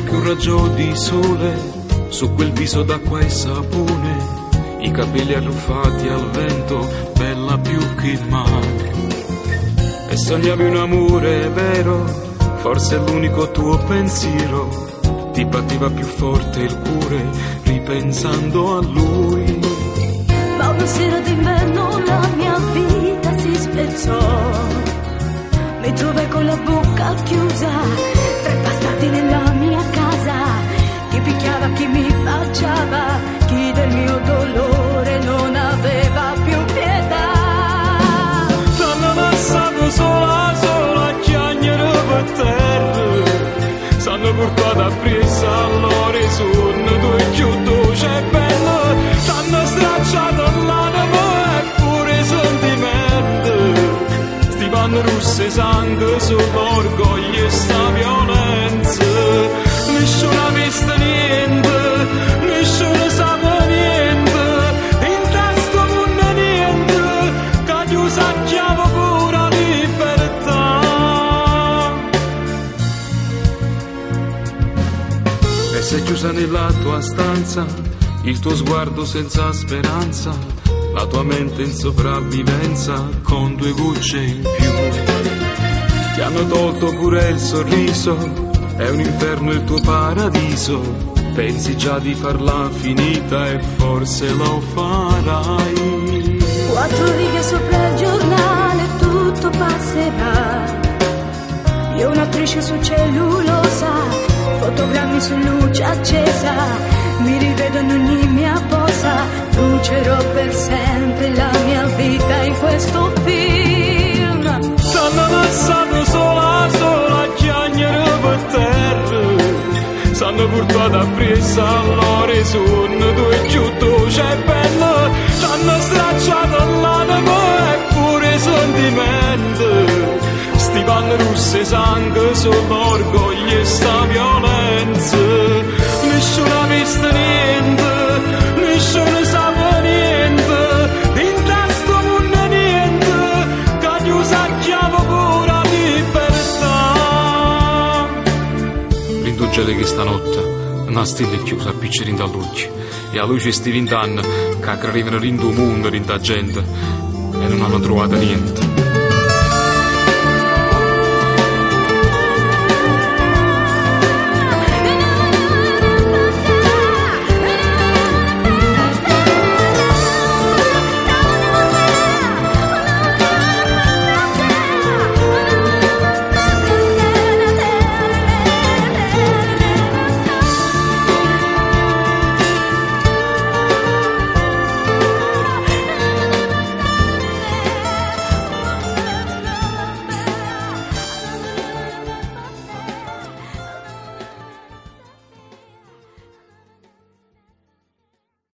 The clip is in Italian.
occhi un raggio di sole, su quel viso d'acqua e sapone, i capelli arruffati al vento, bella più che mai. E sognavi un amore vero, forse l'unico tuo pensiero, ti batteva più forte il cuore ripensando a lui. Ma una sera d'inverno la mia vita si spezzò, mi trovai con la bocca chiusa, tre bastardi nella mia casa, chi picchiava, chi mi baciava, chi del mio dolore non aveva più pietà. T'hanno lasciato sola, sola a chiagnere per terra, s'hanno portato a presa all'orizzonte, due chiudo c'è bello, t'hanno stracciato l'anima e pure i sentimenti, sti panni rosse sangue sull'orgoglio e sta violenza, nessuno ha visto niente, nessuno sa niente, in testo non niente, che chiusa a chiave pura libertà. E sei chiusa nella tua stanza, il tuo sguardo senza speranza, la tua mente in sopravvivenza con due gocce in più. Ti hanno tolto pure il sorriso, è un inferno il tuo paradiso, pensi già di farla finita e forse lo farai. 4 righe sopra il giornale, tutto passerà, io un'attrice su cellulosa, fotogrammi su luce accesa, mi rivedo in ogni mia posa, brucerò per sempre la mia vita in questo film. T'hanno lasciato sola, sola a chiagnere per terra, s'hanno portato a presa all'orizzonte, due chiudo c'è bello, t'hanno stracciato l'anima e pure i sentimenti, sti panni rosse sangue sull'orgoglio e sta violenza, nessuno ha visto niente, nessuno sa niente, in testo non niente, che chiusa a chiave pura libertà. L'indugele che stanotte una stella è chiusa, appiccirin dall'occhio, e a luce sti 20 anni che arrivano in due mondo, in da gente, e non hanno trovato niente.